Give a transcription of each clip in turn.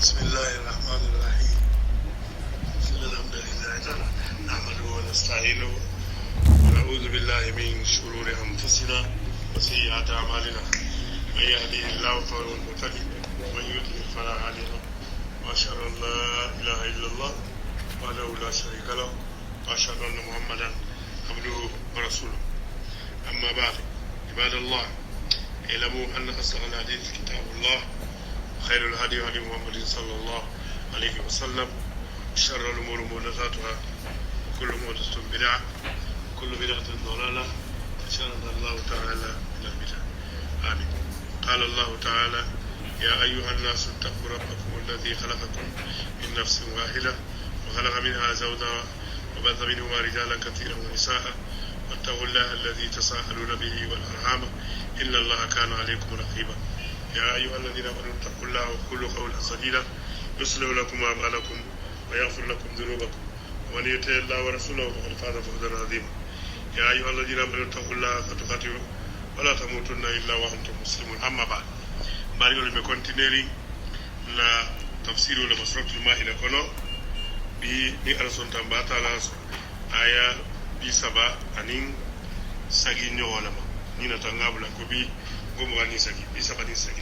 بسم الله الرحمن الرحيم. إن الحمد لله نحمده ونستعينه ونعوذ بالله من شرور أنفسنا وسيئات أعمالنا. من يهده الله فهو المهتدي ومن يضلل فلا هادي له. وأشهد أن لا إله إلا الله وحده لا شريك له وأشهد أن محمدا عبده ورسوله. أما بعد عباد الله اعلموا أن أصدق الحديث كتاب الله خير الهدي هدي محمد صلى الله عليه وسلم شر الأمور محدثاتها وكل محدثة بدعة وكل بدعة ضلالة أشارنا الله تعالى إلى البدع. آمين. قال الله تعالى يا أيها الناس اتقوا ربكم الذي خلقكم من نفس واحدة وخلق منها زوجها وبث منهما رجالا كثيرا ونساء واتقوا الله الذي تساءلون به والأرحام إن الله كان عليكم رقيبا. يا أيها الذين آمنوا اتقوا الله وقولوا قولا سديدا يصلح لكم أعمالكم ويغفر لكم ذنوبكم ومن يطع الله ورسوله فقد فاز فوزا عظيما. يا أيها الذين آمنوا اتقوا الله حق تقاته ولا تموتن إلا وأنتم مسلمون. أما بعد bari ole me continueri la tafsiru la masratul maida kono bi ni arson tamba taala aya bi saba anin sagi nyola ma ni na tangabula ko bi gomo ani sagi bi saba ni sagi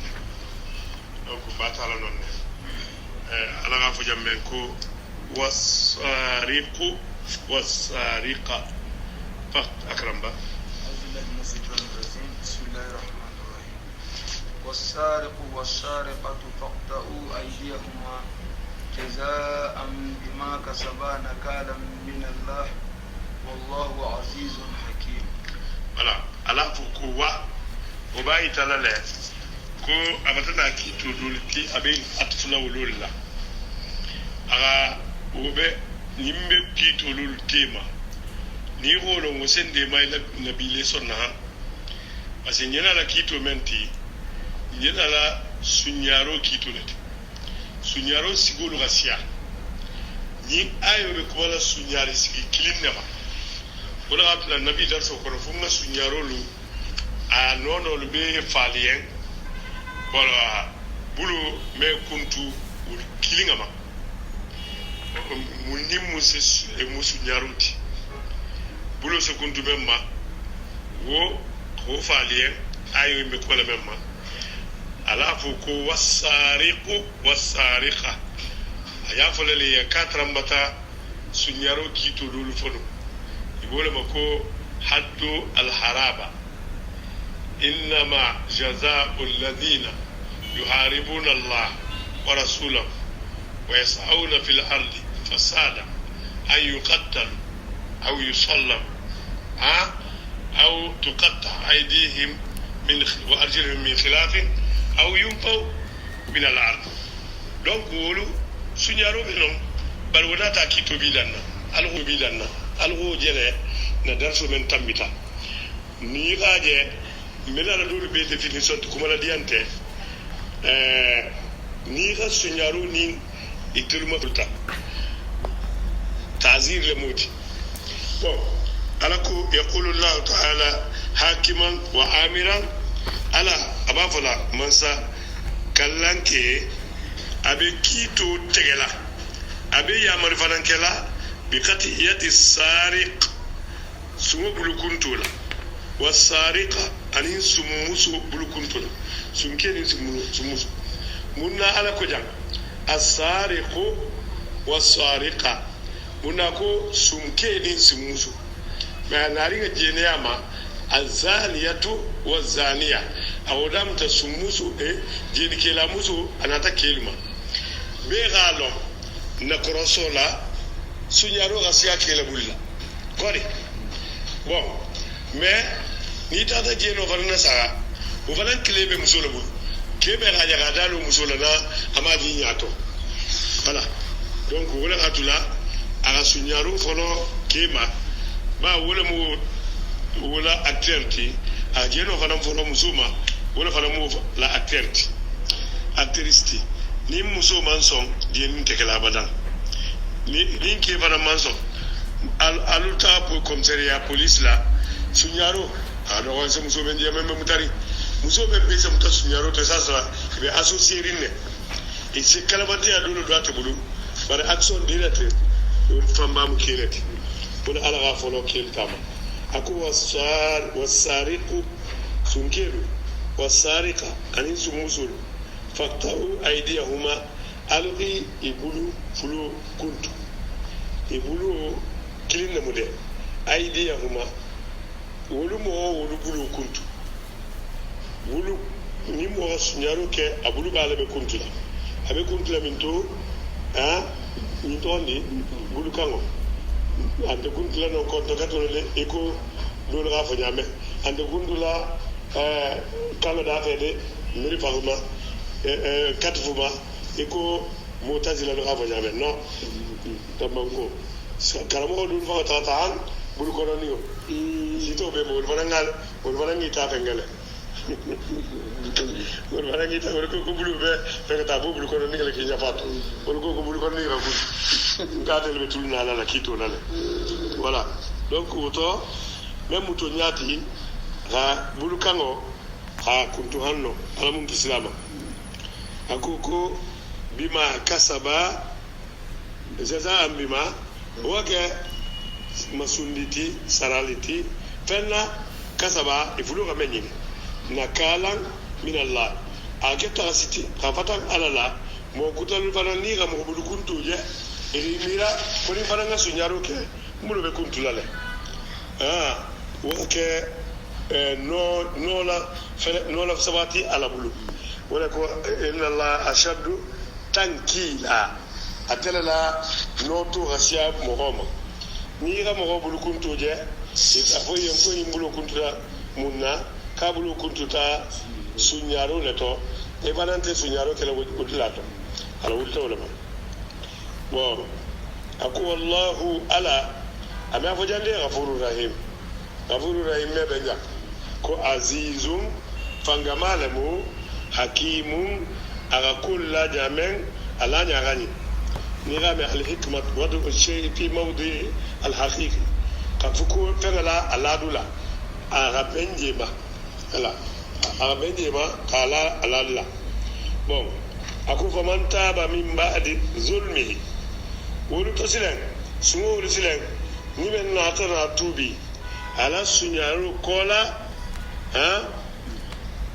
donc ba taala non ala ga fo jammen ko wasariqu wasariqa fa akramba والسارق والسارقة فاقطعوا أيديهما جزاء بما كسبا نكالا من الله والله عزيز حكيم. voilà ala ko wa o bayi talale ko abatana ki to dol ki abe atfula wulula aga obe nimbe ki to lul tema ni holo mo sende mai la nabile sonna parce nyana la ki to menti nyana la sunyaro ki to net sunyaro sigolo gasia ni ayo be ko la sunyari sigi kilinema wala atla nabi dar so kono fumna sunyaro lu a nono lu be falien wala bulu me kuntu kilingama munni musse e musu nyaruti bulu se kuntu memma wo ko falien ayo be ko la memma ala fu ko wasariqu wasariqa aya folele ya katrambata sunyaro kito dulu fono ibole mako haddu alharaba إنما جزاء الذين يحاربون الله ورسوله ويسعون في الأرض فسادا أن يقتلوا أو يصلبوا أو تقطع أيديهم وأرجلهم من خلاف أو ينفوا من الأرض. donc wolu sunyaro benon bar wona ta kito bidanna algo bidanna algo jele na darso men tambita ni gaje mena la dole be definition to kuma la diante ni ga sunyaru ni itilma fulta ta'zir le moti bon alako yaqulu Allah ta'ala hakiman wa amiran ala abafala mansa kallanke abe kito tegela abe ya marifanankela bi qatiyati sariq sumu bulukuntola wasariqa anin sumusu bulukuntula sumkeni sumusu munna ala ko jang asariqu wasariqa munna ko sumkeni sumusu ma nariga jeneyama azaniyatu wazaniya awodam ta sumusu jeni kela musu anata kelma be galo na korosola sunyaro gasia kela bulla kodi bon mais ni tata jeno farna sara o fanan klebe musola bu kebe raja gadalo musola na amadi nyato voilà donc wala atula aga sunyaru fono kema ba wala mo wala activity a jeno fanan fono musuma wala fanan mo la activity activity ni musuma son dien tekela badan ni ke fanan manson aluta pour commissariat police la sunyaro ado wanse muso ben je membe mutari muso ben be sam ta sunyaro to sasa be associer ne isi kalamante ya dulu doate bulu bare action direct famba mu kireti bula ala ga folo kil tama aku wasariqu sunkiru wasariqa anin sumusul faqta'u aydiyahuma alqi ibulu fulu kuntu ibulu kilin namude aydiyahuma wolu bulu kuntu wulu ni mo nyaro ke abulu bala be kuntu la abe kuntu la minto ni tondi bulu kango ande kuntu la non konto katole eko dole ga fo nyame ande kuntu la kala da fede miri fahuma katfuma eko mutazila ga fo nyame no tamango karamo dun fa ta bulu kono niyo sito be mo wala ngi ta fengale wala ngi ta ko bulu be fe ta bulu kono ni ki nyafato ko bulu kono ni rabu ngadel be tulna la kito la voilà donc auto même muto nyati ha bulu kango ha kuntu hanno ala mun islama akoko bima kasaba jaza bima wake masunditi saraliti fenna kasaba ifulu ga menyi nakalan min Allah aketa siti kafatan alala mo kutalu fana ni ga mo bulu kuntu je iri mira ko ni fana nga sunyaro ke mulo be kuntu lale wake no la sabati ala bulu wala ko inna Allah ashaddu tankila atela no to rasia mohoma ni ga mo bulu kuntu je ita fo yen ko ni bulu kuntu la munna ka bulu kuntu ta sunyaro leto e banante sunyaro ke la wudlato ala wudta wala ba bon aku wallahu ala ama fo jande ghafurur rahim me benja ko azizum fangamalamu hakimun aga kulla jamen ala nyagani نظام الحكمة وضع الشيء في موضع الحقيقي كفكو فعلا على دولا أغبنجيما لا أغبنجيما قال على الله bon أكو فمن تاب من بعد ظلمه ولو تسلم سمو تسلم نيبن ناتنا توبي على سنيارو كولا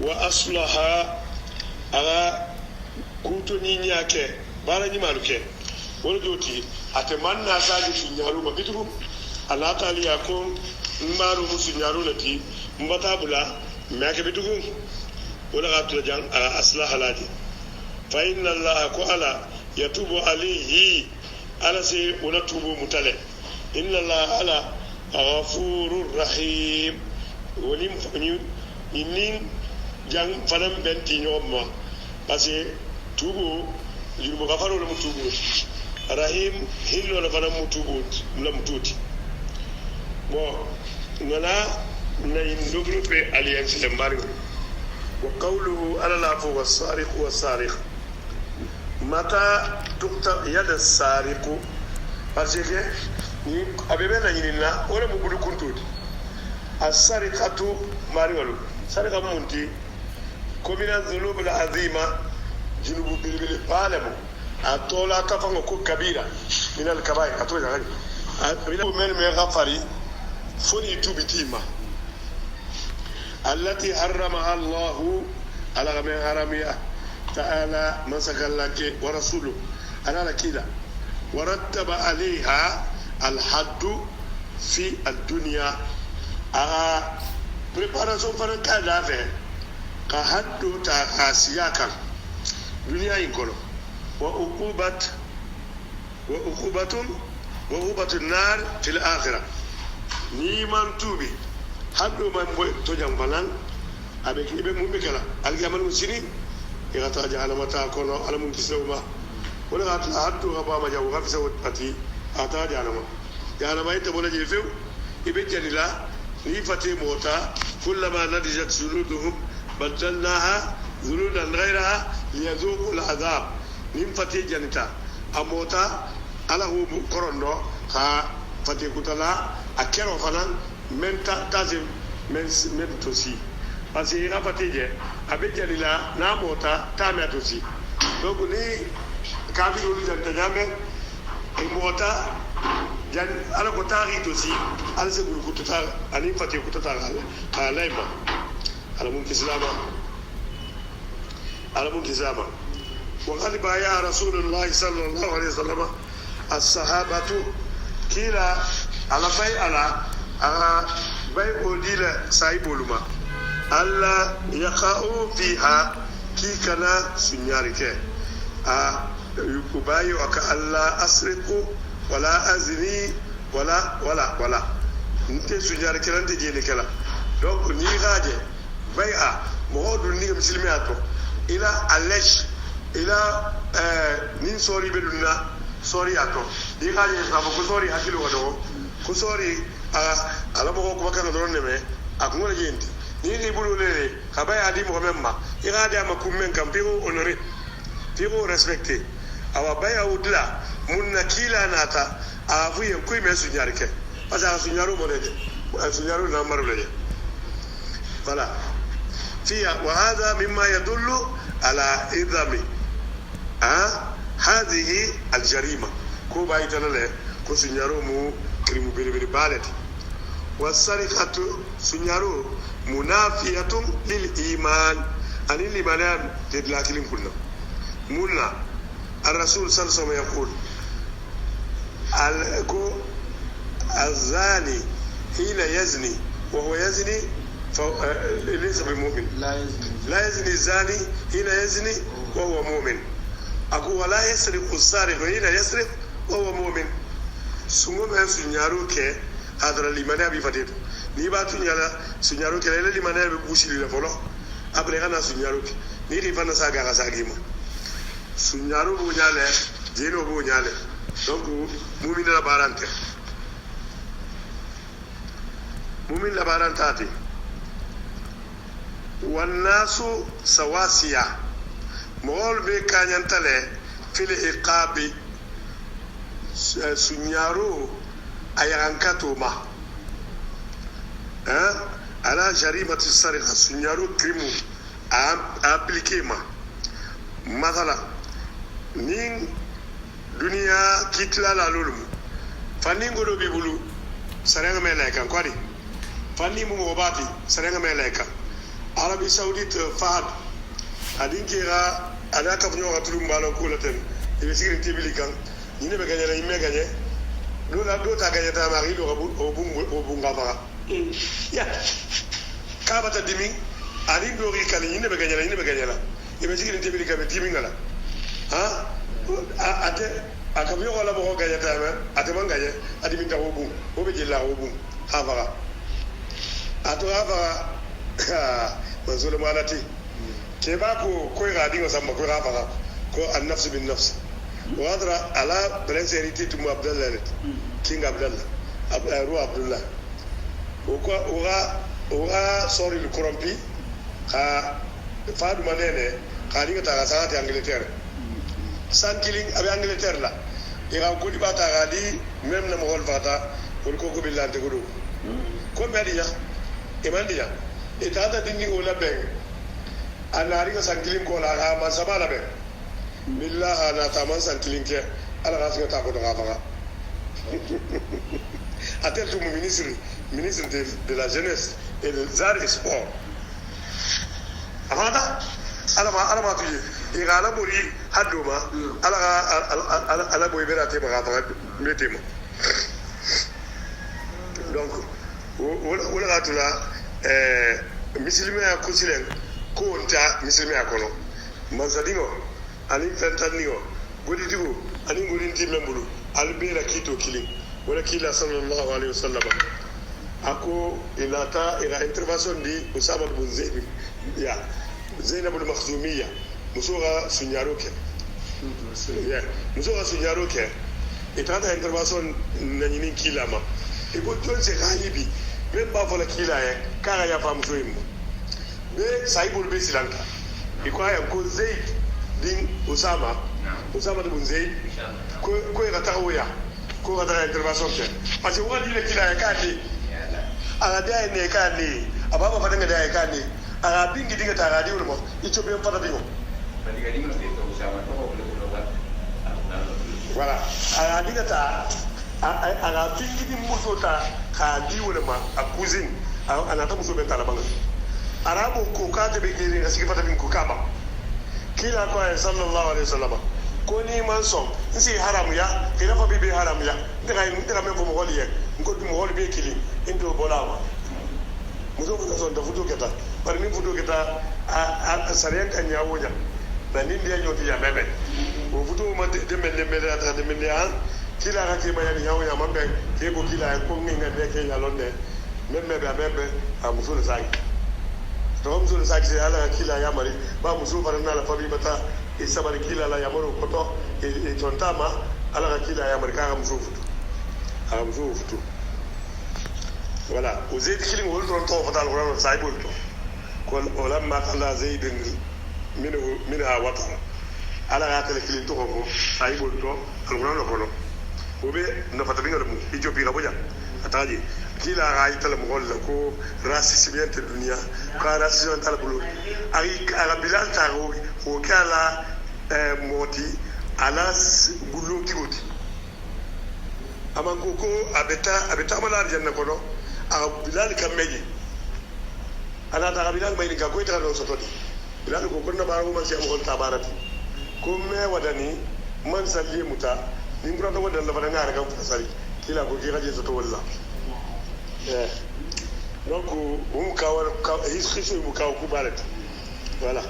وأصلح أغا كوتو نينياكي بارا نيمالوكي wani doti a teman na sadi sunyaru ma bitu Allah ta'ala ya ko mbaru musunyaru lati mbata bula ma ke bitu wala ga to jan aslah halati fa inna Allah ko ala yatubu alayhi ala se wala tubu mutale inna Allah ala ghafurur rahim woni inin jang fanam benti nyoma parce tubu yurbo gafaro la mutubu rahim hillo la fana mutubut la mututi bon ngala na indogrupe alliance le mario wa qawluhu ala la fu was-sariq mata tukta yad as-sariq parce que ni abebe na yinina wala mu bulu kuntuti as-sariqatu mario sariqa munti komina dhulub al-azima junubu bilbil palemu atola kafango ko kabira min al kabair atola gani abila men me ghafari funi tubitima allati harramaha Allah ala man haramiya ta'ala man sakallake wa rasuluhu ana lakida warattaba alaiha al hadd fi ad dunya préparation para kada fe ka haddu ta asiyaka dunia inkolo وعقوبة النار في الآخرة نيمان توبي حدو من بوي توجان فلان أبيك إبن مبكلا ألقى من مسيرين يغطى جعل متى كونو على منكسوما ولا غطى حدو غبا ما جاو غفي سوت أتي أتا جعل ما يتبولا جيفيو إبن جانلا نيفتي موتا كلما نضجت جلودهم بدلناها جلودا غيرها ليذوقوا العذاب nim fati janita amota ala hu korondo ha fati kutala akero fana menta tazim men tosi parce que ira fati je abe jalila na mota ta me tosi donc ni kabi do janta nyame e mota jan ala ko tari to si ala se bulu kutata ani fati kutata ala layma ala mun kislama وقد بايع رسول الله صلى الله عليه وسلم الصحابة كلا على بيع أوديل سايب لما ألا يقعوا فيها كي كنا سنيارك يبايعك ألا أسرق ولا أزني ولا نت سنيارك لن تجيني كلا donc ni gaje bai'a modu ni muslimiyatu ila alesh ila nin sori bedunna sori ato di gaje sabo ko sori hakilu wado ko sori ala mo ko bakana don neme akungol jenti ni ni bulu lele kabay adi mo memma ira da ma kummen kam piro honoré piro respecté awa bai'a udla munna kila nata afu yen kuy me sunyarke parce que sunyaru mo de sunyaru na maru le voilà فيها وهذا مما يدل على إذن هذه الجريمة كو بايتنا له كو سنيارو مو كريمو بيري بالت والسرقة سنيارو منافية للإيمان أن الإيمان تدلاكلين كلنا مولا الرسول صلى الله عليه وسلم يقول الزاني حين يزني وهو يزني ليس بمؤمن لا يزني الزاني حين يزني وهو مؤمن أقول ولا يسرق السارق حين يسرق وهو مؤمن سمو ما سنيارو كي هذا الإيمان أبي فتيتو نيبا تنيالا سنيارو كي لا الإيمان أبي بوشي لفولو أبري أنا سنيارو كي نيري فانا ساقا ساقيما سنيارو بونيالي جينو بونيالي donc مؤمن لا بارانتي مؤمن لا بارانتاتي والناس سواسية مول بي كانيانتالي في العقاب سنيارو ايانكاتو ما على جريمة السرقة سنيارو كريمو ابليكي ما مثلا نين دنيا كيتلا لا لولم فاني غدو بيبولو سرنga ملائكه كوري فاني مو وباتي سرنga ملائكه Arabie Saoudite Fahad adin kira ada ka fnyo ka tulum balo ko laten e sigiri tibili kan ni ne be gagné la imme gagné do la do ta gagné ta mari do o bunga fara ya ka bata dimi adin do ri kan ni ne be gagné la e be sigiri tibili ka be dimi ngala ate aka fnyo ko la bo gagné ta ma ate man gagné adimi ta o bun o be jella o bun ha fara ato ha fara manzolo malati ke ba ko ira dinga samba ko rafa ko an-nafs bin nafs wadra ala brenseriti tu abdallah king abdallah ru abdullah ko ora sori le corrompi ka fadu manene ka dinga ta sarati angleterre sankiling abi angleterre la ira ko di bata gadi même na mo hol fata ko billante ko do ko mediya e mandiya e tata dingi wala ben anari ka sankilin ko la ha man sabala ben billahi ana ta man sankilin ke ala ga ta ko da ga atel tu ministre de la jeunesse et des arts et sports amada ala ma tuye e ga la bori hadoma ala boy berate ba ga metema donc wala ga tula misilimiya kusilen ko nta misilimiya kono mansadingo ani fentanigo goditigo ani godinti membulu albera kito kilin wala kila sallallahu alaihi wasallam ako ilata ila intervention di Usama bin Zaid ya Zainab al-Makhzumiyya musoga sunyaroke ya musoga sunyaroke itata intervention nanyini kila ma iko tonse ganibi même pas pour la kila kara ya famu soyimo be saibul be silanta iko ya ko Zaid din Usama bin Zaid ko ya tawoya ko ga intervention ke parce que wadi le kila ya kati ala da ne kani ababa fa daga da ya kani ala bingi diga ta radio mo ito be fata dingo voilà a digata ala fingidi musota ka diwolema a cousine anata muso be tala banga arabo ko ka te be gere ga sigifata bin ko kaba kila ko sallallahu alaihi wasallam ko ni man son nsi haram ya ila fa bibi haram ya ndira men ko mo holiye ko dum hol be kili indo bolama muso ko son da futo keta par ni futo keta a sariyan kan ya woja ba ni ndiya nyoti ya bebe o futo ma de men ata de men ya kila ka ke bayani yawo ya mambe ke ko kila ko nginga de ke ya londe memme be bebe a muso le sai to muso le sai se ala kila ya mari ba muso fara na la fabi bata e sabari kila la ya moro koto e tontama ala ka kila ya mari ka muso futu a muso futu voilà o zaid kilin wol don to fatal qur'an sai bol to ko lamma qala zaid minha watara ala ka tele kilin to ko sai bol to alquran ko no obe no fatabinga mu ijobi ga boja ataji kila ga itala mo golla ko rasisimiente dunia ka rasisimiente ala bulu ari ala bilal tago ko kala moti ala bulu kiwoti amango ko abeta mala janna ko no a bilal kameji ala ta bilal mai ga ko ita no sotodi bilal ko konna baro man sai mo gon tabarati ko me wadani man salli muta ni ngura to wadalla bana ngara ga fasari kila ko kira je to walla donc on ka hisu mu ka ku balat voilà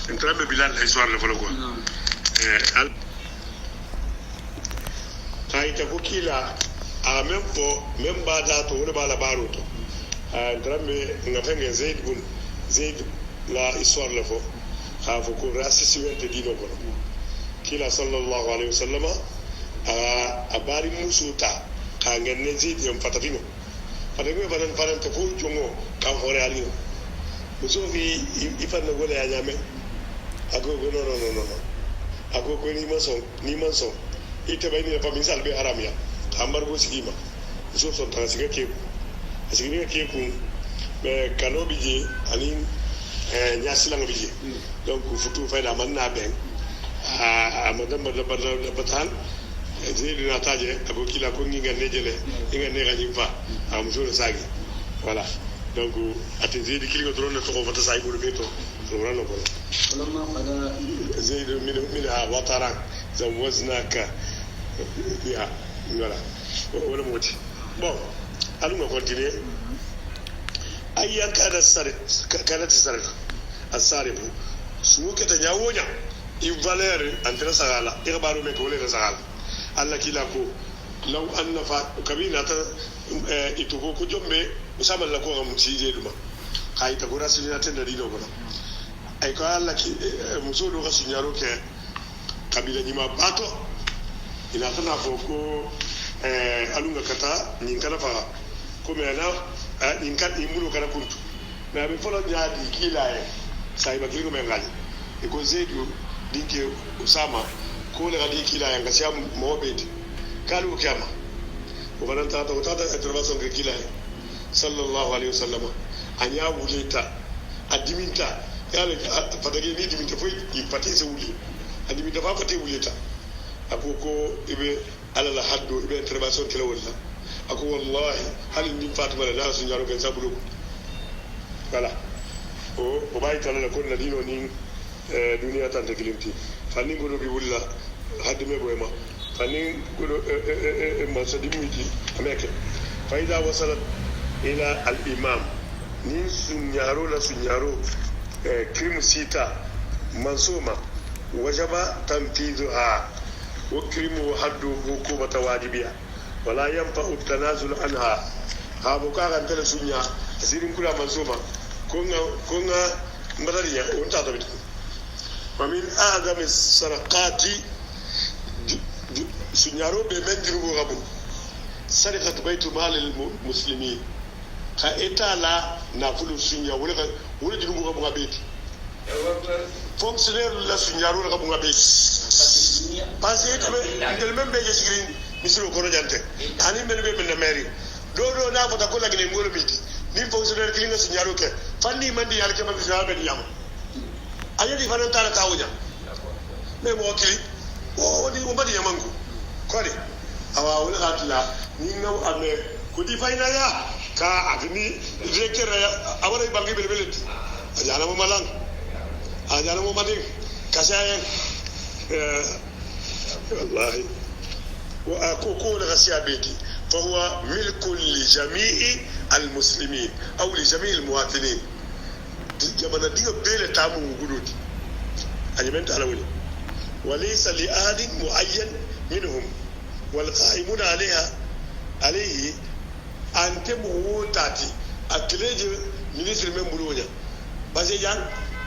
entrambe bilal histoire le folo ko al kai ta ko kila a même ba da to wala ba la baro to entrambe ngafenge zaid la histoire le fo khafo ko rasisiwente dino ko kila sallallahu alaihi wasallam a bari musuta ka ngenne zaid yam fatafino fadego fanan to ko jongo ka hore alino muso fi ifanna wala ya nyame agogo no agogo ni manso ite bayni la famille salbe haram ya ambar go sigima muso son tan siga ke ku be kanobi je ani nyasila ngabi je donc futu fayda man na ben a madam batal zai na taje abokila ko ngi ngane jele ngi ne ganyi fa a muso le sagi voilà donc ati zai di kiligo drone to ko fata sai buru beto so rano ko lamma qala zaid minha watara zawaznaka ya voilà wala moti bon allons continuer ayyan kada sare asaribu suke ta nyawonya in valeur entre sagala irbaru me ko le sagala alla kila ko law anna fa kabina ta ito ko jombe usama la ko am tije duma kai ta gora silina tan dari do ko ay ko alla ki musulu ga sunyaro ke kabila nyima bato ina tana fo ko alunga kata nin kana fa ko me na nin kan imulu kana kuntu na be folo nyaadi kila e sai ba kiligo me ngali e ko zedu dinke usama ko le gadi kila ya ngasiam mobedi kalu kiyama ko bananta ta tata intervention ke kila sallallahu alaihi wasallam anya wulita adiminta yale fatagi ni diminta foi i patise wuli adiminta fa fate wulita akoko ibe ala la haddo ibe intervention kala wala ako wallahi hal ni fatima la su nyaro ben sabulu voilà o bayta la ko na dino ni duniya tan tekilimti fanni godo bi wulla hadme boyma fanni godo ma sadimiti ameke faida wasalat ila al imam ni sunyaro krim sita mansuma wajaba tanfidha wa krimu haddu hukumata wajibiya wala yanfa'u tanazul anha ha buka kan tele sunya asirin kula mansuma konga mbadaliya on ta tabit ومن أعظم السرقات سنيارو بمنجر غبو سرقة بيت مال المسلمين كأيتا لا نافلو سنيا ولا جنوب غبو غبيت فونكسيونير لا سنيارو غبو غبيت بس إنتل من بيجي سكرين مثل كورو جانته أنا من بيجي من الماري دو نافو تقول لك نقول ميتي نين فونكسيونير كلينا سنيارو كه fanni mandi yar kemal islam ben yam ayadi fanan tara tawuja me mo kili o wadi o badi yamangu kodi awa wala gatla ni ngaw ame ko di fayna ya ka agni directeur awara bangi belbelet ajana mo malang ajana mo mading kasayen والله وأكون غسيابيتي فهو ملك لجميع المسلمين أو لجميع المواطنين جمانا ديو بيل تامو وجودي أجمنت على ولي وليس لأحد معين منهم والقائمون عليه أنت موتاتي أكليج ministre men bulunya basi yang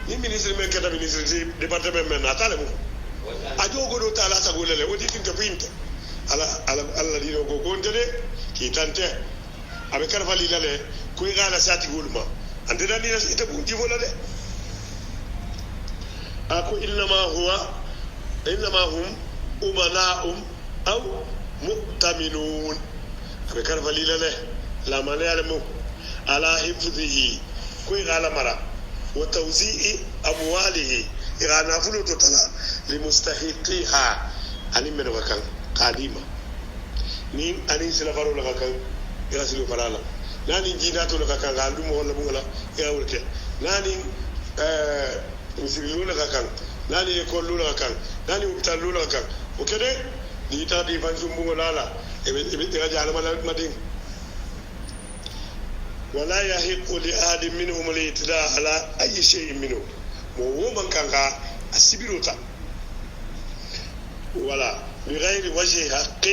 ni ministre men kata ministre département men atale mo ajo godo tala ta golele wodi tinta pinta ala dino go gondede ki tante abe karfa lilale ko igala sati gulma ande dani ita bunti vola de ako innama hum umana'um aw mu'taminun abe karfa lilale la manale mo ala hifdhihi ko igala mara wa tawzi'i amwalihi igana fulu totala limustahiqiha ani men wakan qadima ni ani sila faro la kan ila silu farala nani jina to la kan galdu mo wala bungala ya wurke nani musilu la kan nani ko lu la kan nani utal lu la kan o kede ni ta di ban sumbu ngala e ga jala madin ولا يحق لأحد منهم الاعتداء على أي شيء منه وهو من كان السبيروتا ولا بغير وجه حق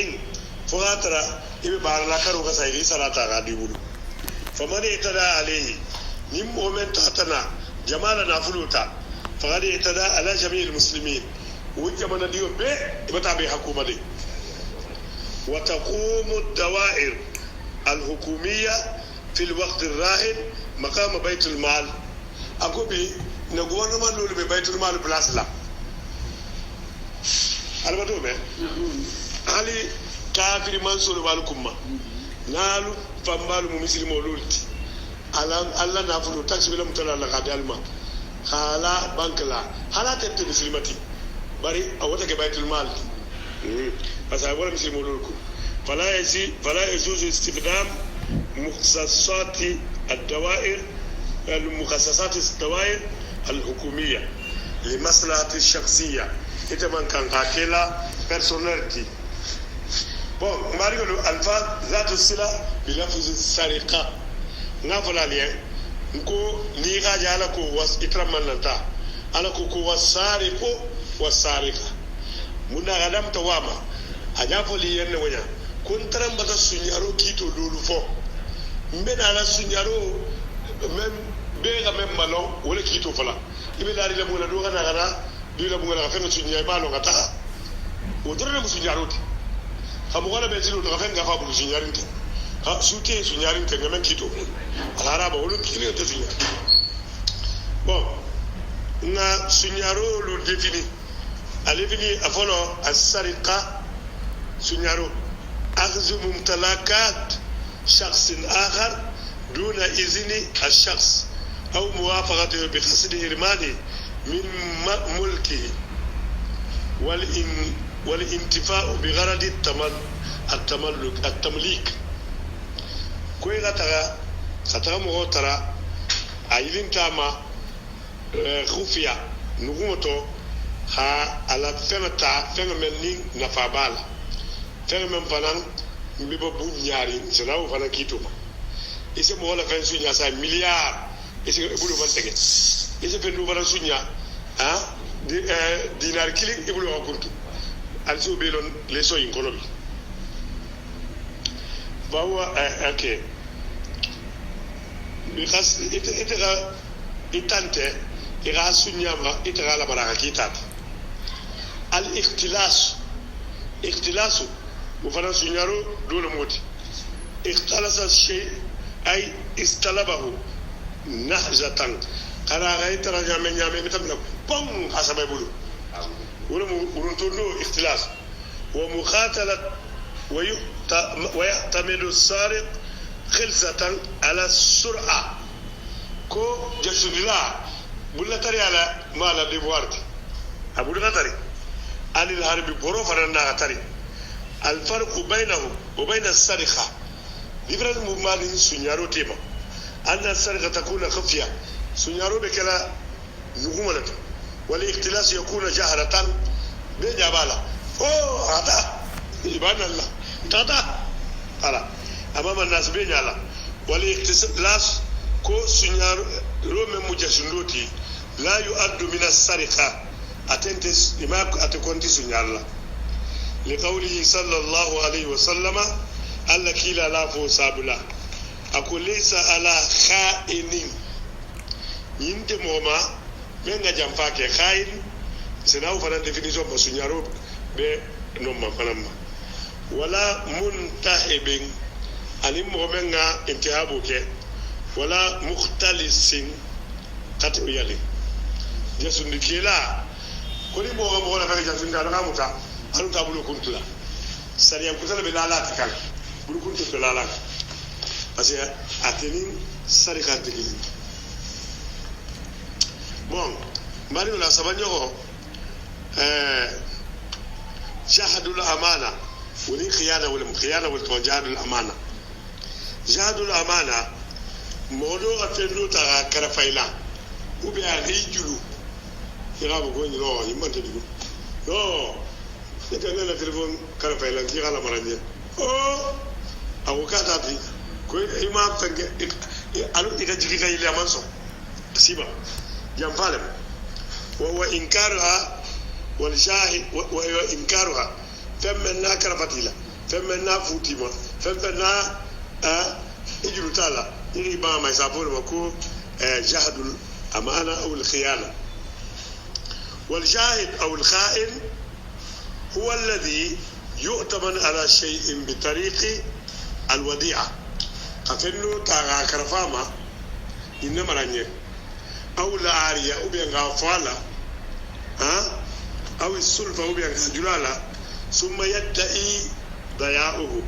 فغاترا إبي بارلا كارو كسايري سراتا غادي بولو فمن اعتدى عليه نم ومن تحتنا جمالنا فلوتا فقد اعتدى على جميع المسلمين وجمعنا ديو بي بتابع حكومة دي وتقوم الدوائر الحكومية في الوقت الراهن مقام بيت المال أكو بي نقول ما نقول ببيت المال بلاس لا أنا بدو به علي كافر منصور بالكم نالو فمالو ممسلم ولولتي الله نافلو تاكس بلا متلا لا قادال ما حالا بنك لا حالا تبت مسلمتي بري أوتك بيت المال بس أقول مسلم ولولكم فلا يجوز استخدام مخصصات الدوائر الحكومية لمصلحة الشخصية إذا من كان قاكلا personality bon ماريو الفاظ ذات الصلة بلفظ السرقة نافلا ليه نكو نيغا جالكو واس إترمان لنتا أنا كو والسارق والسارقة منا غدام تواما أجافو ليه نويا كنترم بتا سنيارو كيتو لولو فو mbena ala sunyaro mem bega mem malo wala kito fala ibe dari la mula do kana kana bi la mula ka fe sunyay malo kata o dorre mu sunyaro ti xam wala be tilu ka fe nga fa bu sunyarin ti ha sute sunyarin te ngam kito ala ba wala kilo te sunyar bon na sunyaro lu defini alifini afolo as-sariqa sunyaro akhzu mumtalakat شخص آخر دون إذن الشخص أو موافقته بقصد إرمانه من ملكه والانتفاع بغرض التمليك كوي غتغا مغوترا أيلين تاما خفيا نغوتو ها على فمن نفابال فمن فنان mbiba bu ñaari selaw fana kituma ise mo wala fen sunya sa milliard ise ibulu man tege ise fen du wala sunya dinar killing ibulu ko kuntu also be lon les so in kolobi bawa okay bi khas itira itante ira sunya ma itira la baraka kitat al ikhtilasu وفنا سنيارو دول موتي اختلس الشيء أي استلبه نهجة قرا غاية ترى من يامي متمنا بوم حسب يقولوا ورنتونو اختلاس ومخاتلة ويعتمد السارق خلصة على السرعة كو ko jasudila bulla tari ala mala devoir abu tari anil harbi boro faranda tari al farqu bainahu wa bain as-sarikha difference mu mali sunyaro tema anna as-sarikha takuna khafiya sunyaro be kala nugumalata wal ikhtilas yakuna jahratan be jabala hada ibadallah tada ala amama nas be nyala wal ikhtilas ko sunyaro rome mujasundoti la yu'addu min as-sarikha atentes imak atakonti sunyalla لقوله صلى الله عليه وسلم ألا كلا لا فو سابلا أقول ليس على خائن ينت موما من جنفاك خائن سناو فلان ديفينيشن بسنيارو بنوما فلما ولا منتهب أني مومنا انتهابك ولا مختلس كاتو يالي جسون كلا كل موما مولا فاك جسون كانوا كاموتا anu ta bulu kuntula sariya kutala be lala takal bulu kuntu lala parce que ateni sarika digili bon mari la sabanyo jahadul amana wali khiyana wal tawajjadul amana jahadul amana modo atendo ta karafaila ubi a rijulu kira bo goni no yimante digu no ita ne la telefon kala fayla ki kala maranje awukata bi ko imam tange alu ita jigi kay le amanso siba jam falem wa inkaruha wal shahid wa inkaruha famanna karafatila famanna futima famanna ijru tala ni ba mai sabor ko jahdul amana aw al khiyana wal shahid aw al kha'in هو الذي يؤتمن على شيء بطريق الوديعة أفنو تاغا كرفاما إنما رانيه أو لا عارية أو بيان غافالا أو السلفة أو بيان جلالا ثم يدعي ضياؤه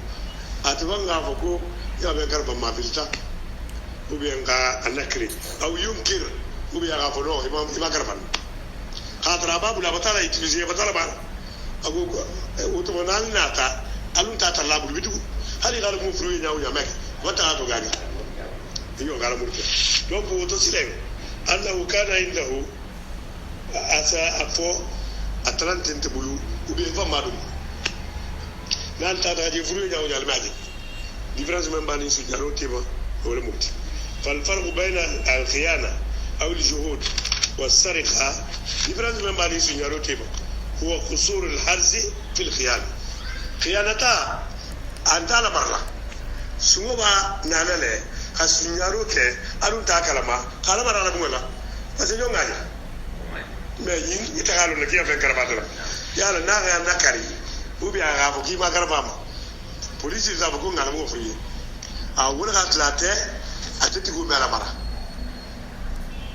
أتوان غافكو يا بيان كرفا ما فيلتا أو بيان غانكري أو ينكر أو بيان غافلو إما كرفا خاطر أبابو لا بطالة يتلزيه بطالة بار ago utomonal nata alun tata labul bitu hali galu mu furu nyaaw ya mek wata to gani iyo galu mu donc woto silen annahu kana indahu asa afo atlantente bulu ubi fa madum nan tata je furu nyaaw ya maji difference même bani su jaro tiba wala mukti fal farq bayna al khiyana aw al juhud was sarikha difference même bani su jaro tiba هو قصور الحرز في الخيانة خيانتا أنتانا برلا سموبا نانالي خسنياروك أرون تاكلما كلما رانا بولا بس يوم غادي ما ين يتقالوا لك يا فين كرباتنا يا لا ناغا نكاري وبيا غافو كيما كرباما بوليس زابكو نانا مو فري أولا غاتلاته أتتيكو مالا برا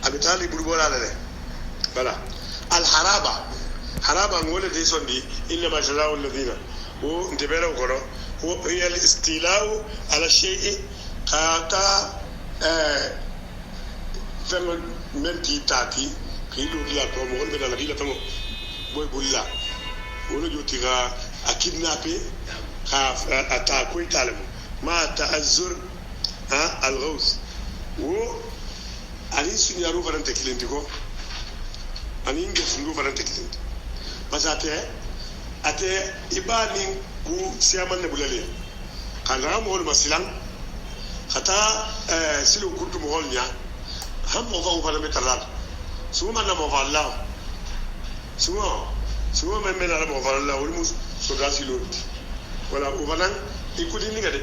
أبيتالي بلوبولا لله بلا الحرابة حرابا ولا دي سندي انما جزاء الذين وانتبهوا كرو هي الاستيلاء على الشيء كاتا فم منتي تاتي كيلو لا تو مول بدل كيلو تمو بوي بولا ولا جوتيغا اكيدنابي خاف اتا كوي طالب ما تعذر الغوث و اني سنيارو فرنت كلينتيكو اني نغفندو فرنت كلينتي masate ate ibani ku siaman ne bulale kana mo hol masilan khata silu kuntu mo hol nya ham mo fa fa metalat suma na mo fa Allah suma me me na mo fa Allah wol mus so gasilo wala o banan ikudi ni ngade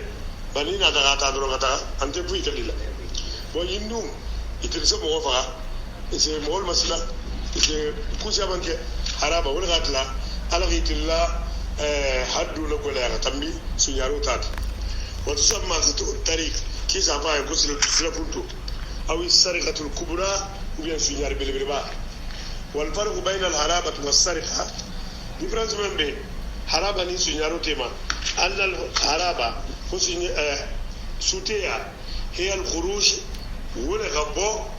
bani na daga ta dro kata ante pu ikadila bo yindu itirse mo fa ese mo hol masilan ese ku siaman ke haraba wala gatla alghitilla haddu la gola ya tambi sunyaro tat wa tusamma tariq kisa fa ya kusil punto aw as-sariqatu al-kubra ou bien sunyar bil ba wal farq bayna al-haraba was-sariqa difference membe haraba ni sunyaro tema anna al-haraba kusin suteya hiya al-khuruj wala gabo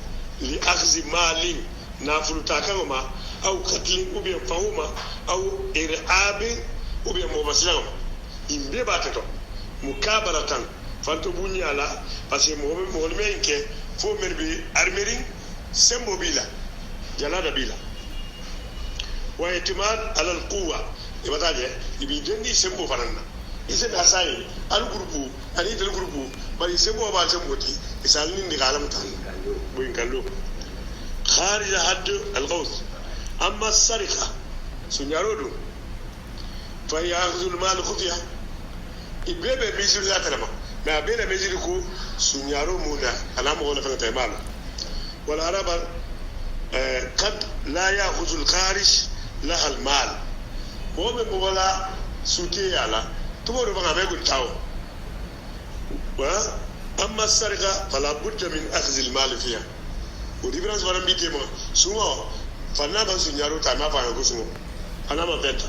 li akhzi malin nafulu takama aw qatlin ou bien fawma aw ir'abin ou bien mobasilam imbe batato mukabaratan fanto bunyala parce que mo menke fo merbi armering sembo bila jalada bila wa ihtimal ala alquwa ibataje ibi jendi sembo fanana ise da sai al grupu ani del grupu bari sembo ba sembo ti isalni ndi galam tan boyin kallo kharij hadd alghaus amma as-sariqa sunyarodo fa ya'khudhu al-mal khufiya ibebe bizul zatalama ma bena mejiri ko sunyaro muna alama wala fa taymal wala araba قد لا يأخذ الخارج لها المال هو من ولا سوتي على تمر بقى ما يقول تاو أما السرقة فلا بد من أخذ المال فيها ودي برانس برام بيتي ما سمو فنا بس نيارو تاما فانا كسمو أنا ما بنتا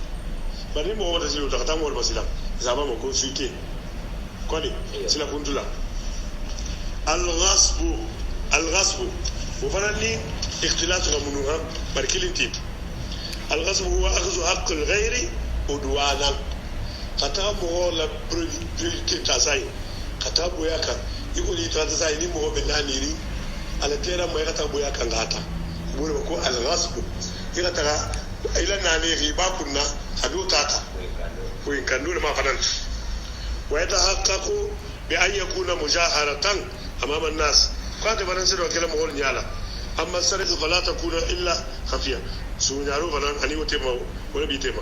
بدي مو ولا سيلو تكتام ولا بسيلا زمان ما كون سوتي كوني سيلا كنتلا الغصب وفناني اختلاط غمونها بركلين تيب الغصب هو أخذ حق الغير عدوانا خطاب هو لا بريكي تاساي خطاب وياك يقول يتاساي ني مو بنانيري على تيرا ما خطاب وياك غاتا بقول بكو الغصب يغتا الى ناني غيبا كنا حدو تاتا وين كانوا ما فنان ويتحقق بأن يكون مجاهرة أمام الناس كانت فرنسا وكلام هو نيالا أما السرقة فلا تكون إلا خفية سونيارو فلان أني وتيما ولا بيتيما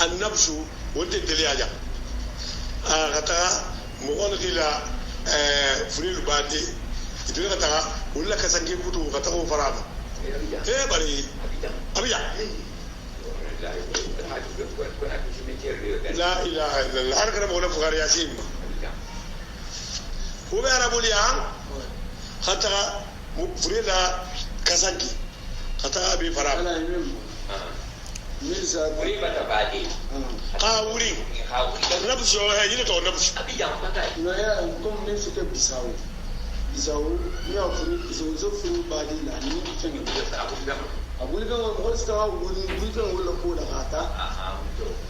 النبش وانت تلي أجا غتا مغول كلا فريل بادي يتلي غتا ولا كسانجي كتو غتا هو فرابا إيه بري أبيا لا إله إلا الله أركنا مولا فقار ياسين هو بيانا بوليان حتى فريلا كسانكي حتى أبي فراب قاوري نبش هاي تو نبش نايا كم من سكة بيساو نيا فريل بيساو زفرو بادي لاني فين أقول لك أنا مقول استوى أقول لك ولا كولا غاتا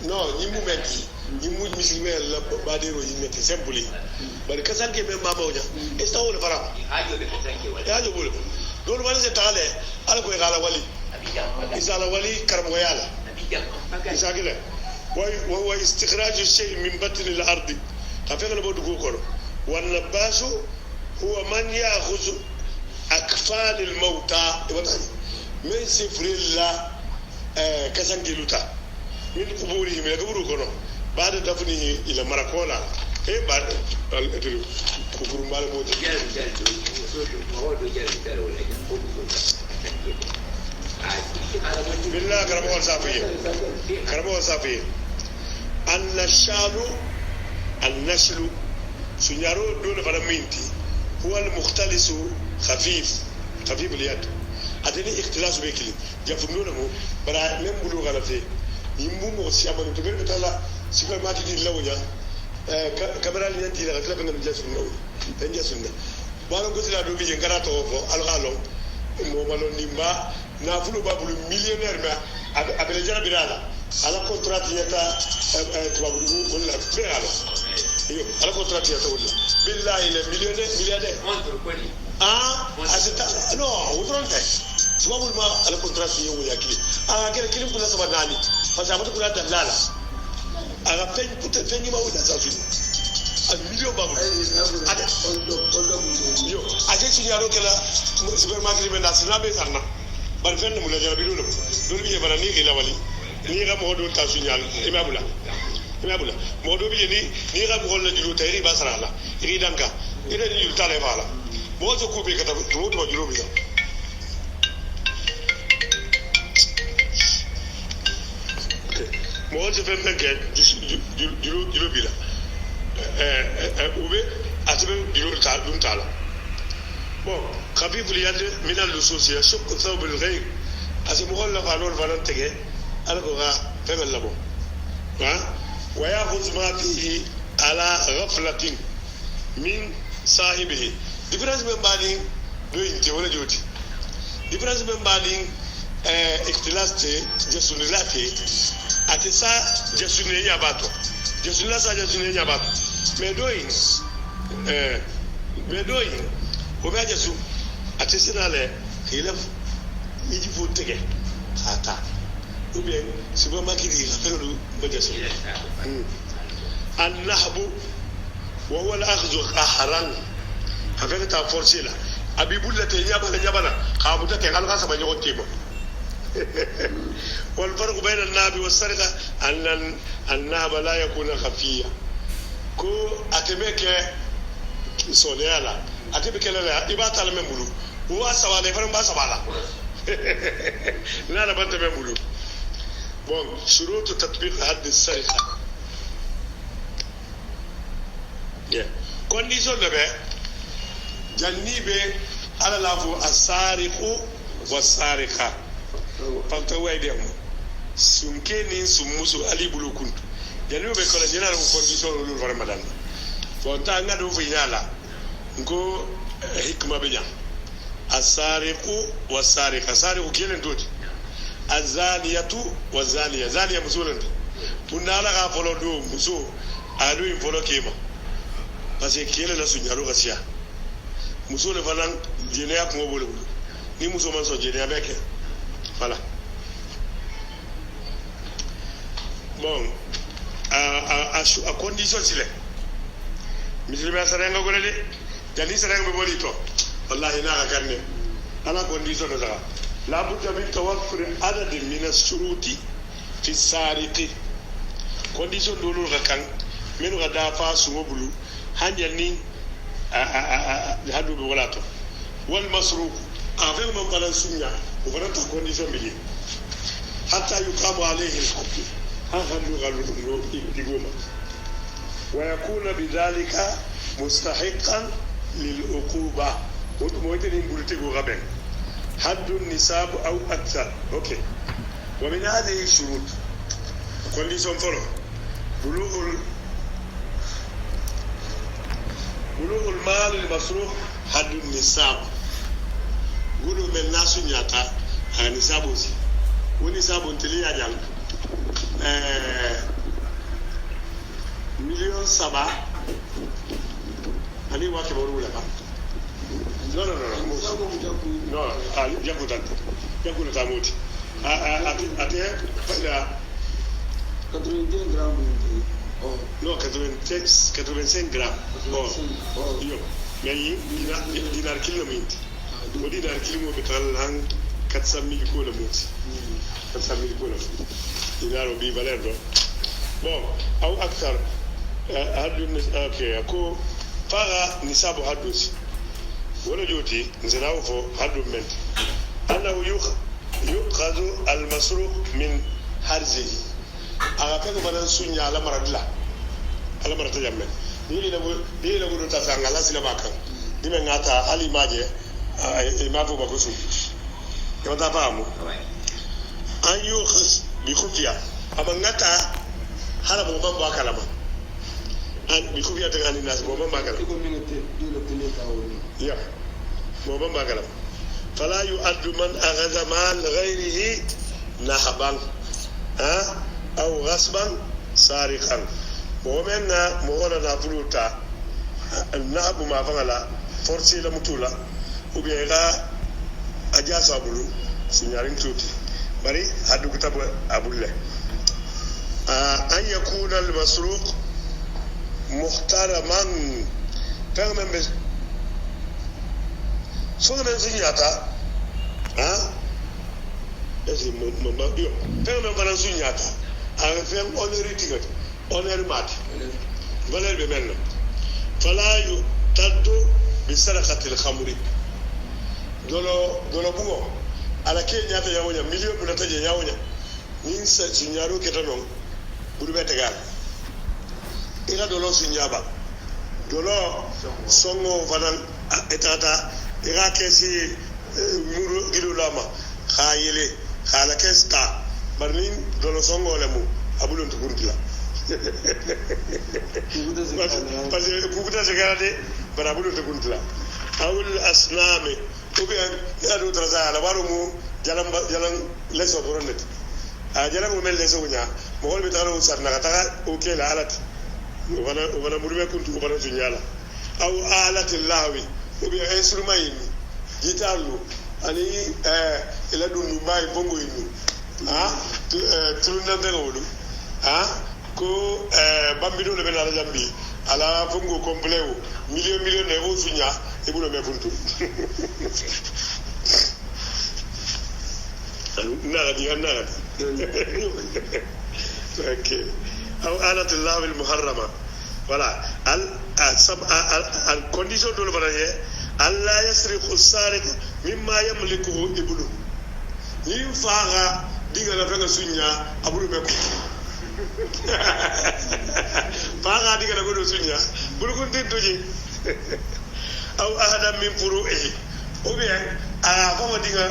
no ni mumenti ni mu musulmé la badero yimeti simply bari kasanke men baba oja esta wala fara hajo bolo dole wala se tale ala ko gala wali isala wali karamo yala isagile wa istikhraj shay min batn al ard tafekala bodu ko kono wan nabasu huwa man ya'khudhu akfal al mauta من سفر الله كسان جلوتا من قبورهم يقبروا كنو بعد دفنه إلى مراكولا إيه بعد كفر مال موت بالله كرمه الصافية النشل سنيارو دون فرمينتي هو المختلس خفيف اليد أدني اختلاس بيكلي جافنونا مو برا نم بلو غلطي يمو مو سيامن تقول بتلا سيكون ما تدي لوجا كاميرا اللي أنتي لا تلا بنعمل جاسونا تنجاسونا بارو قلت لا دوبي جنكرا توفو الغالو مو مالون نيمبا نافلو بابلو مليونير ما أبلجنا برالا على كونترات يتا تبابلو ولا برالا يو على كونترات يتا ولا بالله إلى مليونير أستا no udronte sababu ma ala contrat yi wo yakili kele kilim kula sama nani parce que amatu kula dalala aga fen ma wuda sasu al million babu ada yo aje ci yaro kala supermarket be nasina be sarna bar fen mu la jara bi dole bi bara ni ila wali ni ga mo do tasu nyal imabula mo do bi ni ga mo la jilu tayri ba sarala iri danka ira ni yuta le fala mo zo ko be kata to to jilu bi mo zo fen fen ke jilu bi la ube atbe jilu ta dun tala bon خفيف اليد من اللصوص يشق ثوب الغير أسمى الله فعلون فلن تجي ألقوا فم اللبو ويأخذ ما فيه على غفلة من صاحبه difference من بعدين do inte wala joti difference be mbali ikhtilas te jasunila te ate sa jasune yabato jasunila sa jasune yabato me doing o be jasu ate sinale khilaf yiji fu tege ata ou bien supermarket yi la felu ba jasu an-nahbu wa huwa al-akhdhu qahran avec ta force là abibul la te nyabana khabuta te alga sama nyoon tibo wal farq bayna an-nahbi was-sarqa an an-nahba la yakuna khafiya ko atemeke sonela atemeke la ibata la membulu wa sawala faram ba sawala la banta membulu bon shurut tatbiq hadd as-sarqa condition de be jannibe ala lafu as-sariqu was-sariqa fakta wayde mo sumkeni sumusu ali bulu kuntu jannibe be ko la jenal ko condition lu fara madan fo ta ngado fu yala ngo hikma be jam as-sariqu was-sariqa sariqu kelen doti az-zaniyatu waz-zaniya zaniya musulan punala ga folo do muso adu in folo kema parce que kele la sunyaro gasia muso le fanan jene ya ko bolo ni muso man so jene ya beke voilà bon a condition sile misilima sarenga gole de jani sarenga be boli to wallahi na ga karne ala condition do saka la budda min tawaffur adad min ash-shuruti fi sariqi condition do lo ga kan menu ga dafa su bulu hanya ni hadu be wala to wal masruq avec mon balan sunya o fana ta condition bi hatta yuqamu alayhi al-hukm hadu galu digoma wa yakuna bidhalika mustahiqan lil uquba o mo yete ngulti go gaben haddu nisab aw akthar okay wa min hadhihi shurut condition follow بلوغ المال المصروف حد النساب قولوا من الناس نياتا نساب وزي ونساب انتلي يجعل مليون سبعة أني واكي بقولوا لك no jago tanto jago na tamuti ate fala 80 grammes no 85 grammes yo mais dinar kilo minti o dinar kilo be talan 400,000 ko la muti 400,000 ko la dinar bi valeur do bon au akthar hadu okay ko fara nisabu hadusi wala joti nzirawo fo hadu men annahu yukhadhu al-masruq min harzihi aga pego banan sunya ala maradla ala marata jamme ni la budu ta sanga la sila bakan ni men ngata ali maje e mafo bakusu yo ta famu an yukhas bi khufiya amangata hala bo mamba kalama an bi khufiya ta ngani nas bo mamba kalama ko minute dole tele ka woni ya bo mamba kalama fala yu'addu man aghadha mal ghayrihi nahaban أو غصبا سارقا ومنا مغنى نافلوتا النهب ما فعل فرسي لمطولا وبيغا أجاسا بلو سنيارين توتي بري هادو كتاب أبوله أن يكون المسروق محترما فهم بس سوغنا سنياتا esi mama yo femme bana sunyata a femme honorifique honorimat valeur be melno fala yu taddu bi sarakati al-khamri dolo bungo ala ke nyata yawonya million bu nataje yawonya nin sa sunyaro ketanon buru betagal ila dolo sunyaba dolo songo vanan etata ira kesi muru gilulama khayele khala kesta barnin dolo songo lemu abulun to kurtila parce que kubuta se garade bara abulun to kurtila awul asnami ubi ya do traza ala baro mu jalan leso boronnet a jalan mo mel leso nya mo hol bi taro sar na ta o ke la alat wana murbe kuntu bana sunyala aw alati lawi ubi instrument gitaru ani ila dum mai bongo yinu tulunda ngolu ko bambido le bela jambi ala bongo complet million ne o sunya e bulo me kuntu nagadi okay aw alat allah al muharrama voilà al condition do le baraye alla yasriqu as-sariq mimma yamlikuhu ibnu lim faga diga la fanga sunya abulu be ko faga diga la godo sunya bulu ko tintoji aw ahada min furu'i ou bien a fama diga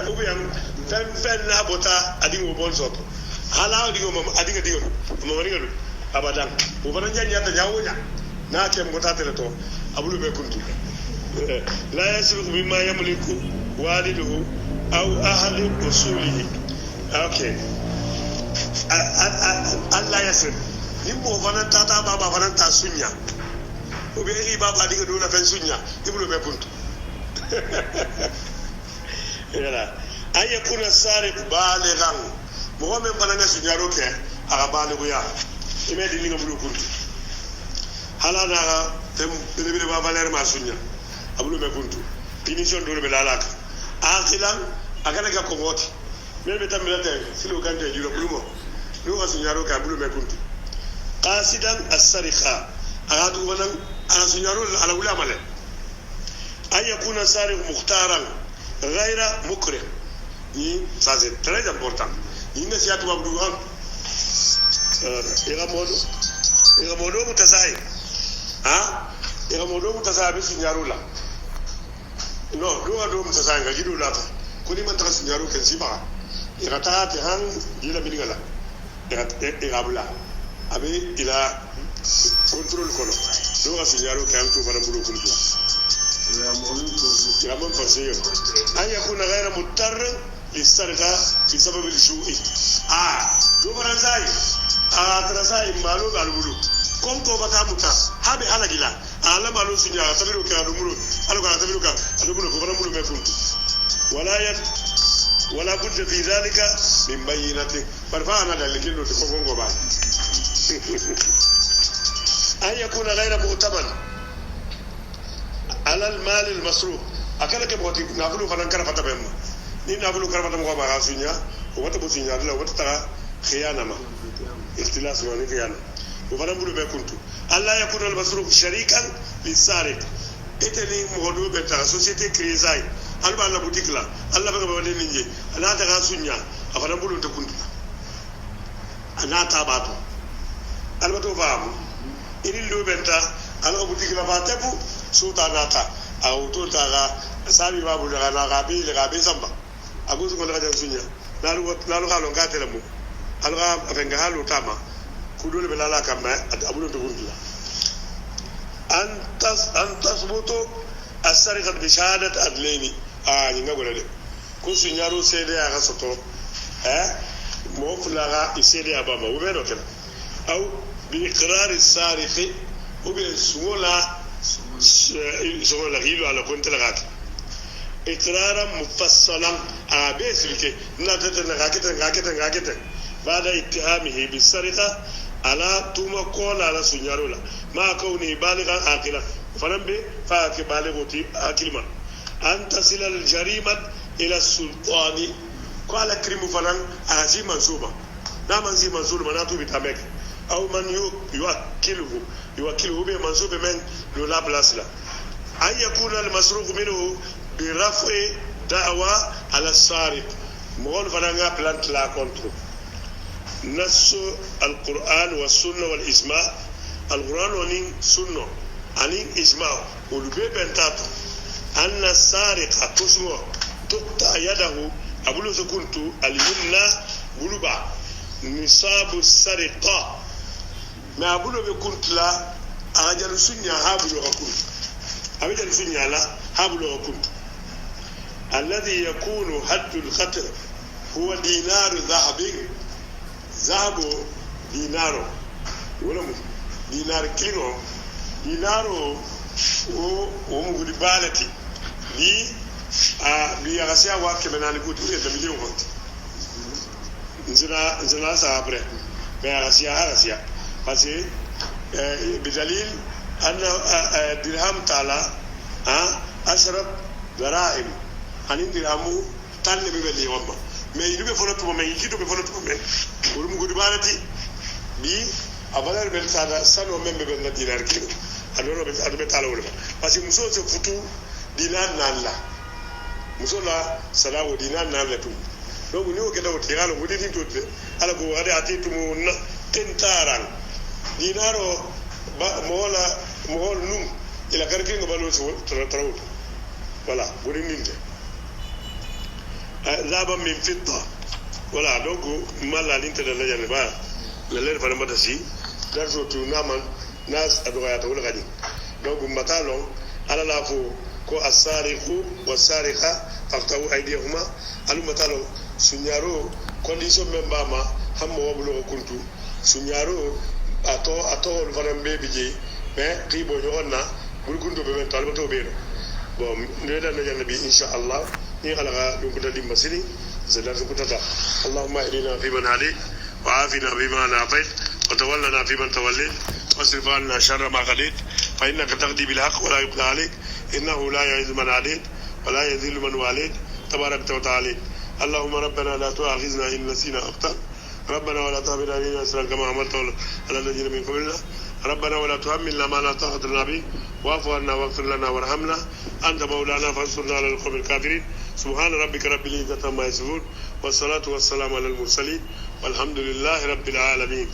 ou bien fen na bota adingo bon sop hala diga mom adiga mom diga abadan o bana nyanya ta nyawonya na kem bota tele to abulu be kuntu la yasbiqu bima yamliku waliduhu aw ahli usulihi okay Allah yasir nimbo fana tata baba fana ta sunya o be ri baba diga do na fen sunya ibulu be kuntu yala ayakuna sariq balighan mo men fana na sunya roke aga baligu ya ime di linga bulu kuntu hala na tem bele baba ler ma sunya abulu be kuntu finition do be lalaka akilan akana ka kongoti mebe tamila te silo kante juro bulumo no asunyaro ka bulu me kuntu qasidan as-sariqa agadu wanan asunyaro ala ulama le ay yakuna sariq mukhtaran ghayra mukrih ni ça c'est très important ni ne siatu abdu han ira modo mutasai ira modo mutasai bisunyaro la no do mutasai ga gidu la kuni man tra sunyaro ken siba ira taati han dila bilingala ira bula abe ila control kono do ga sunyaro kan to bara bulu kuntu ya mon fasiyo an yakuna ghayra muttar lisarqa bi sabab al-shu'i do bara sai tra sai malu galbulu kon ko bata muta habe halagila ala malu sunyaro tabiru ka dumuru algo tabiru ka dumuru ko bara bulu me kuntu ولا بد في ذلك من بينة فرفعنا ذلك إنه تكون قبال أن يكون غير مؤتمن على المال المصروف أكلك بوتي نقولوا فننكر فتبهم نين نقولوا كرفتهم قبال غاسونيا وبتبو سينيا لا وبتترى خيانة ما اختلاس ما خيانة وفنقولوا بكنتو ألا يكون المصروف شريكا للسارق إتني مغدو بتا سوسيتي كريزاي alba la boutique la alla ba ba ninje ana ta ga sunya afana bulu ta kuntu ana ta bato alba to faamu idil do benta ala boutique la ba tebu suta nata auto ta ga sabi babu da na ga be samba agusu ko la ga sunya lalu ga lo ga tele mu alga afenga halu tama kudul belala kama abulu to kuntu an tasbutu as-sariqa bi shahadat adlaini ni ngabula de ko sunyaro sede ya ga soto mo fulaga isede ya bama wo be do ken aw bi iqrar as-sariq ou bi sumola gilu ala kunta lagat iqrara mufassalan be expliquer na tete na gakete bada ittihamihi bi sariqa ala tuma kola ala sunyaro la ma kauni balighan aqila falambe fa ke baligoti akilma أن تصل الجريمة إلى السلطان قال كريم فلان أزي منصوبة لا منزي منصوب مناتو بتامك أو من يوكله بمنصوب من لولا بلاسلا أن يكون المسروق منه برفع دعوى على السارق مغول فلان بلانت لا كونترو نص القرآن والسنة والإجماع القرآن ونين سنة ونين إجماع ولبي بنتاتو أن السارق قسمه تقطع يده أبلو سكنت اليمنى بلوبا نصاب السرقة ما أبلو بكنت لا أجل سنيا هابلو كنت أبدا سنيا لا هابلو كنت الذي يكون حد الخطر هو دينار ذهب دينار ولا دينار كيلو دينارو ومغري بالتي لي بيغاسيا واكمناني كنت مليون وقت نزلا سابره بيغاسيا parce que بدليل أن درهم تعالى أشرب درائم أن درهمو تان بيبلي وما ما يدوب فلوت ما يجيدوب فلوت ما ولم يقول بالتي بي أبدا بنتادا سانو مم بين دينار كيلو أدورو بتالا ولا parce que muso se futu dinar nalla muso la sala wo dinar nalla tu donc ni o keda o tiralo wodi tin to ala go ade atitu mo tentaran dinaro mohol num ila karki ngo balo so taraw voilà wodi ninte zaba min fitta voilà donc mala linte da la ba la leer fa mata si darso tu naman nas adoya ta wala gadi donc matalon ala la fo ko asariqu wasariqa faqtahu aydihuma alu matalon sunyaro condition memba ma hammo wabulo kuntu sunyaro ato fanan bebi je mais ribo jonna gurgundo be men talba to be bon ne da na jannabi insha Allah ni ala dum ko dadi masini zalatu ko tata allahumma idina fi man hadi wa afina bima nafait wa tawallana fi man tawallit wasrif anna sharra ma qadit fa innaka taqdi bil haqq wa la yuqda alayk innahu la yu'izzu man adit wa la yadhillu man walit tabarakta wa ta'ala اللهم ربنا لا تؤاخذنا إن نسينا أخطأ ربنا ولا تحمل علينا إصرا كما عملت على الذين من قبلنا ربنا ولا تحملنا ما لا طاقة لنا به واعف عنا واغفر لنا وارحمنا أنت مولانا فانصرنا على القوم الكافرين سبحان ربك رب العزة عما يصفون والصلاة والسلام على المرسلين والحمد لله رب العالمين.